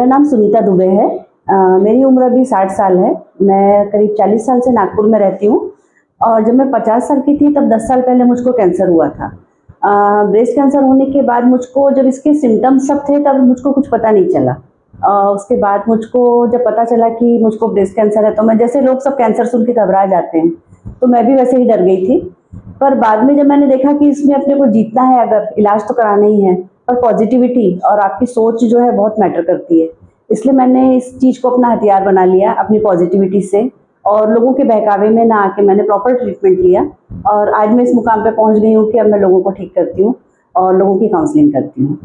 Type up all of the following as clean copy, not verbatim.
नाम सुनीता दुबे है। मेरी उम्र अभी 60 साल है। मैं करीब 40 साल से नागपुर में रहती हूँ और जब मैं 50 साल की थी तब 10 साल पहले मुझको कैंसर हुआ था। ब्रेस्ट कैंसर होने के बाद मुझको जब इसके सिम्टम्स सब थे तब मुझको कुछ पता नहीं चला। उसके बाद मुझको जब पता चला कि मुझको ब्रेस्ट कैंसर है तो मैं, जैसे लोग सब कैंसर सुन के घबरा जाते हैं, तो मैं भी वैसे ही डर गई थी। पर बाद में जब मैंने देखा कि इसमें अपने को जीतना है, अगर इलाज तो कराना ही है, पर पॉजिटिविटी और आपकी सोच जो है बहुत मैटर करती है। इसलिए मैंने इस चीज़ को अपना हथियार बना लिया अपनी पॉजिटिविटी से, और लोगों के बहकावे में ना आके मैंने प्रॉपर ट्रीटमेंट लिया और आज मैं इस मुकाम पे पहुंच गई हूँ कि अब मैं लोगों को ठीक करती हूँ और लोगों की काउंसलिंग करती हूँ।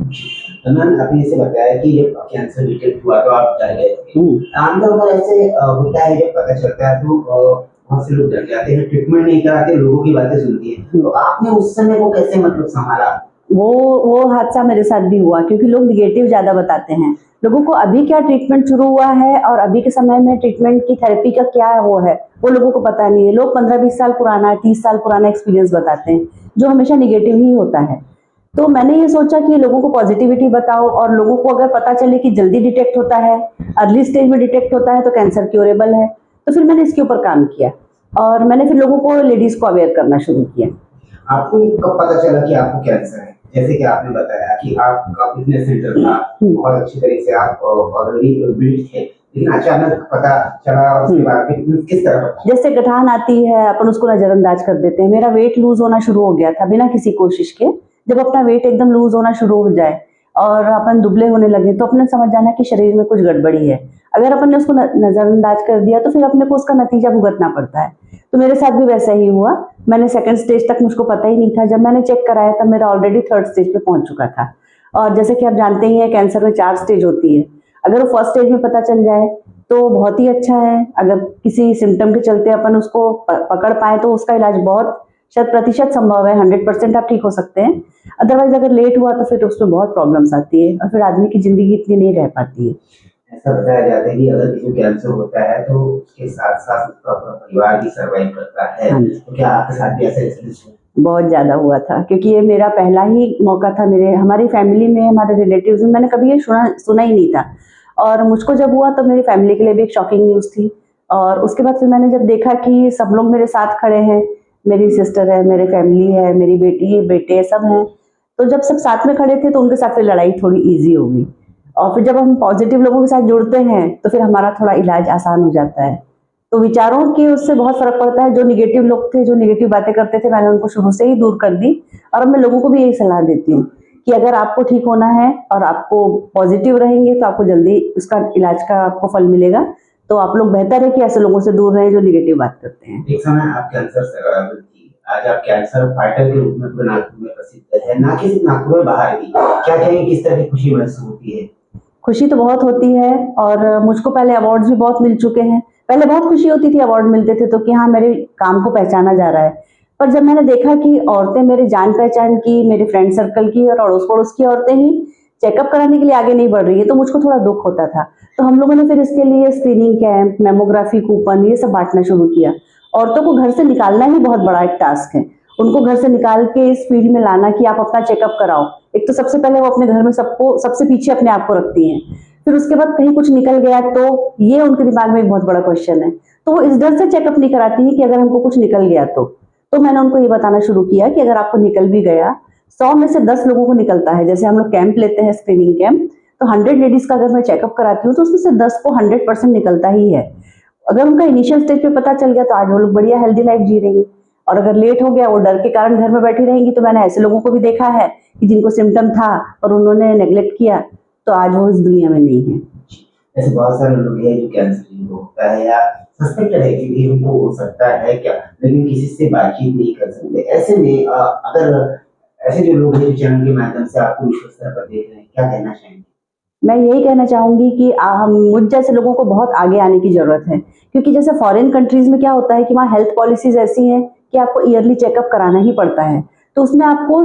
तो मैम आपने जैसे बताया कि जब कैंसर डिटेक्ट हुआ तो आप डर गए थे। आमतौर पर ऐसे होता है, जब पता चलता है तो बहुत से लोग डर जाते हैं, ट्रीटमेंट नहीं कराते, लोगों की बातें सुनती है। तो आपने उस समय को कैसे मतलब संभाला? वो हादसा मेरे साथ भी हुआ, क्योंकि लोग निगेटिव ज़्यादा बताते हैं। लोगों को अभी क्या ट्रीटमेंट शुरू हुआ है और अभी के समय में ट्रीटमेंट की थेरेपी का क्या वो है, वो लोगों को पता नहीं है। लोग 15-20 साल पुराना, 30 साल पुराना एक्सपीरियंस बताते हैं, जो हमेशा निगेटिव ही होता है। तो मैंने ये सोचा कि लोगों को पॉजिटिविटी बताओ, और लोगों को अगर पता चले कि जल्दी डिटेक्ट होता है, अर्ली स्टेज में डिटेक्ट होता है तो कैंसर क्योरेबल है। तो फिर मैंने इसके ऊपर काम किया और मैंने फिर लोगों को, लेडीज़ को अवेयर करना शुरू किया। आपको कब पता चला कि आपको कैंसर है? जैसे कि आपने बताया कि आपका फिटनेस सेंटर था, बहुत अच्छी तरह से आप ऑलरेडी बिल्ड थे, लेकिन अचानक पता चला और उसके बाद फिर किस तरह पता? जैसे गठान आती है, अपन उसको नजरअंदाज कर देते हैं। मेरा वेट लूज होना शुरू हो गया था बिना किसी कोशिश के। जब अपना वेट एकदम लूज होना शुरू हो जाए और अपन दुबले होने लगे तो अपने समझ जाना कि शरीर में कुछ गड़बड़ी है। अगर अपन ने उसको नजरअंदाज कर दिया तो फिर अपने को उसका नतीजा भुगतना पड़ता है। तो मेरे साथ भी वैसा ही हुआ। मैंने सेकंड स्टेज तक मुझको पता ही नहीं था। जब मैंने चेक कराया तब मेरा ऑलरेडी थर्ड स्टेज पे पहुंच चुका था। और जैसे कि आप जानते ही हैं, कैंसर में 4 स्टेज होती है। अगर वो फर्स्ट स्टेज में पता चल जाए तो बहुत ही अच्छा है। अगर किसी सिम्टम के चलते अपन उसको पकड़ पाए तो उसका इलाज बहुत 100% संभव है, 100% आप ठीक हो सकते हैं। अदरवाइज अगर लेट हुआ तो फिर उसमें बहुत प्रॉब्लम्स आती है और फिर आदमी की जिंदगी इतनी नहीं रह पाती है। ऐसा बताया जाता है कि अगर किसी को कैंसर होता है तो उसके साथ साथ उसका अपना परिवार भी सर्वाइव करता है। तो क्या आपके साथ भी ऐसा एक्सपीरियंस हुआ? बहुत ज़्यादा हुआ था, क्योंकि ये मेरा पहला ही मौका था। हमारी फैमिली में, हमारे रिलेटिव्स में मैंने कभी ये सुना ही नहीं था। और मुझको जब हुआ तो मेरी फैमिली के लिए भी एक शॉकिंग न्यूज़ थी। और उसके बाद फिर मैंने जब देखा कि सब लोग मेरे साथ खड़े हैं, मेरी सिस्टर है, मेरी फैमिली है, मेरी बेटी है, बेटे सब हैं, तो जब सब साथ में खड़े थे तो उनके साथ फिर लड़ाई थोड़ी ईजी हो गई। और फिर जब हम पॉजिटिव लोगों के साथ जुड़ते हैं तो फिर हमारा थोड़ा इलाज आसान हो जाता है। तो विचारों के उससे बहुत फर्क पड़ता है। जो निगेटिव लोग थे, जो निगेटिव बातें करते थे, मैंने उनको शुरू से ही दूर कर दी। और अब मैं लोगों को भी यही सलाह देती हूँ कि अगर आपको ठीक होना है और आपको पॉजिटिव रहेंगे तो आपको जल्दी उसका इलाज का आपको फल मिलेगा। तो आप लोग बेहतर है कि ऐसे लोगों से दूर रहें जो निगेटिव बात करते हैं। एक समय आप कैंसर से थी, आज आप कैंसर फाइटर के रूप में पूरे नागपुर में प्रसिद्ध है, ना कि सिर्फ नागपुर में, बाहर भी। क्या कहेंगे, किस तरह की खुशी महसूस होती है? खुशी तो बहुत होती है, और मुझको पहले अवार्ड्स भी बहुत मिल चुके हैं। पहले बहुत खुशी होती थी अवार्ड मिलते थे तो कि हाँ, मेरे काम को पहचाना जा रहा है। पर जब मैंने देखा कि औरतें मेरी जान पहचान की, मेरे फ्रेंड सर्कल की और अड़ोस पड़ोस की औरतें ही चेकअप कराने के लिए आगे नहीं बढ़ रही है, तो मुझको थोड़ा दुख होता था। तो हम लोगों ने फिर इसके लिए स्क्रीनिंग कैंप, मेमोग्राफी कूपन, ये सब बांटना शुरू किया। औरतों को घर से निकालना ही बहुत बड़ा एक टास्क है। उनको घर से निकाल के इस फील्ड में लाना कि आप अपना चेकअप कराओ। एक तो सबसे पहले वो अपने घर में सबको सबसे पीछे अपने आप को रखती हैं। फिर उसके बाद कहीं कुछ निकल गया तो ये उनके दिमाग में एक बहुत बड़ा क्वेश्चन है। तो वो इस डर से चेकअप नहीं कराती है कि अगर हमको कुछ निकल गया तो मैंने उनको ये बताना शुरू किया कि अगर आपको निकल भी गया, 100 में से 10 लोगों को निकलता है। जैसे हम लोग कैंप लेते हैं, स्क्रीनिंग कैंप, तो 100 लेडीज का अगर मैं चेकअप कराती हूँ तो उसमें से 10 को 100% निकलता ही है। अगर उनका इनिशियल स्टेज पे पता चल गया तो आज वो लोग बढ़िया हेल्दी लाइफ जी रही है। और अगर लेट हो गया, वो डर के कारण घर में बैठी रहेंगी, तो मैंने ऐसे लोगों को भी देखा है कि जिनको सिम्टम था और उन्होंने नेग्लेक्ट किया, तो आज वो इस दुनिया में नहीं है। ऐसे बहुत सारे लोग हैं जो कैंसर जिनको होता है या सस्पेक्टेड है कि भी उनको हो सकता है क्या, लेकिन किसी से बातचीत नहीं कर सकते। ऐसे में अगर ऐसे जो लोग हैं जो चैनल के माध्यम से आपको विश्वास पर देख रहे हैं, क्या कहना चाहेंगे? मैं यही कहना चाहूंगी कि हम, मुझ जैसे लोगों को बहुत आगे आने की जरूरत है। क्योंकि जैसे फॉरेन कंट्रीज में क्या होता है कि वहाँ हेल्थ पॉलिसीज ऐसी हैं कि आपको ईयरली चेकअप कराना ही पड़ता है। तो उसमें आपको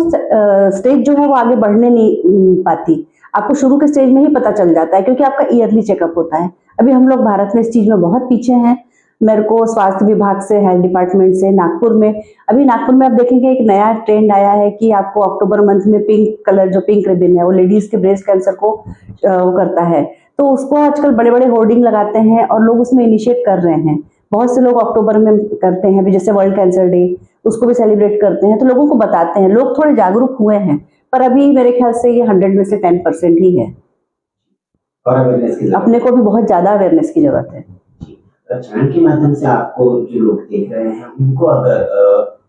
स्टेज जो है वो आगे बढ़ने नहीं पाती। आपको शुरू के स्टेज में ही पता चल जाता है, क्योंकि आपका ईयरली चेकअप होता है। अभी हम लोग भारत में इस चीज में बहुत पीछे हैं। मेरे को स्वास्थ्य विभाग से, हेल्थ डिपार्टमेंट से, नागपुर में, अभी नागपुर में आप देखेंगे एक नया ट्रेंड आया है कि आपको अक्टूबर मंथ में पिंक कलर, जो पिंक रिबन है, वो लेडीज के ब्रेस्ट कैंसर को वो करता है। तो उसको आजकल बड़े बड़े होर्डिंग लगाते हैं और लोग उसमें इनिशिएट कर रहे हैं। बहुत से लोग अक्टूबर में करते हैं, अभी जैसे वर्ल्ड कैंसर डे, उसको भी सेलिब्रेट करते हैं, तो लोगों को बताते हैं। लोग थोड़े जागरूक हुए हैं, पर अभी मेरे ख्याल से ये 100 में से 10% ही है। और अवेयरनेस की जरूरत अपने को भी बहुत ज्यादा अवेयरनेस की जरूरत है। चैनल के माध्यम से आपको जो लोग देख रहे हैं उनको अगर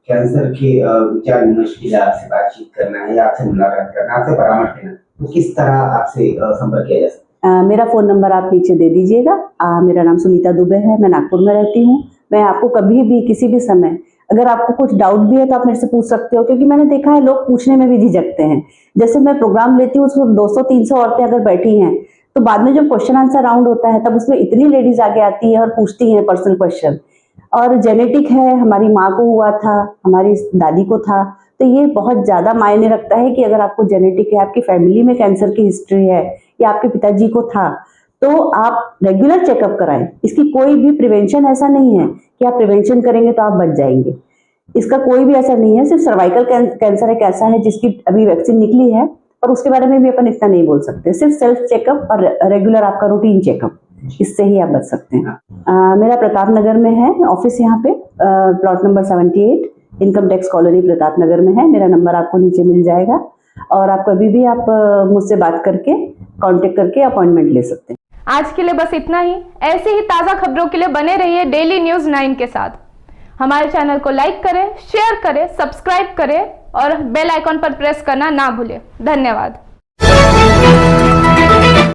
कैंसर के विचार विमर्श के लिए आपसे बातचीत करना है या आपसे मुलाकात करना, आपसे परामर्श लेना, तो किस तरह आपसे संपर्क किया जा सकता है? मेरा फ़ोन नंबर आप नीचे दे दीजिएगा। मेरा नाम सुनीता दुबे है, मैं नागपुर में रहती हूँ। मैं आपको कभी भी किसी भी समय अगर आपको कुछ डाउट भी है तो आप मेरे से पूछ सकते हो, क्योंकि मैंने देखा है लोग पूछने में भी झिझकते हैं। जैसे मैं प्रोग्राम लेती हूँ, उसमें 200-300 औरतें अगर बैठी हैं, तो बाद में जब क्वेश्चन आंसर राउंड होता है तब उसमें इतनी लेडीज आगे आती है और पूछती हैं पर्सनल क्वेश्चन। और जेनेटिक है, हमारी माँ को हुआ था, हमारी दादी को था, तो ये बहुत ज़्यादा मायने रखता है कि अगर आपको जेनेटिक है, आपकी फैमिली में कैंसर की हिस्ट्री है या आपके पिताजी को था, तो आप रेगुलर चेकअप कराएं। इसकी कोई भी प्रिवेंशन ऐसा नहीं है कि आप प्रिवेंशन करेंगे तो आप बच जाएंगे, इसका कोई भी असर नहीं है। सिर्फ सर्वाइकल कैंसर एक ऐसा है जिसकी अभी वैक्सीन निकली है, और उसके बारे में भी अपन इतना नहीं बोल सकते। सिर्फ सेल्फ चेकअप और रेगुलर आपका रूटीन चेकअप, इससे ही आप बच सकते हैं। मेरा प्रताप नगर में है ऑफिस, यहाँ पे plot number 78 income tax colony Pratap Nagar में है। मेरा नंबर आपको नीचे मिल जाएगा, और आप कभी भी आप मुझसे बात करके कांटेक्ट करके अपॉइंटमेंट ले सकते हैं। आज के लिए बस इतना ही। ऐसी ही ताज़ा खबरों के लिए बने रहिए डेली न्यूज़ 9 के साथ। हमारे चैनल को लाइक करें, शेयर करें, सब्सक्राइब करें और बेल आइकॉन पर प्रेस करना ना भूलें। धन्यवाद।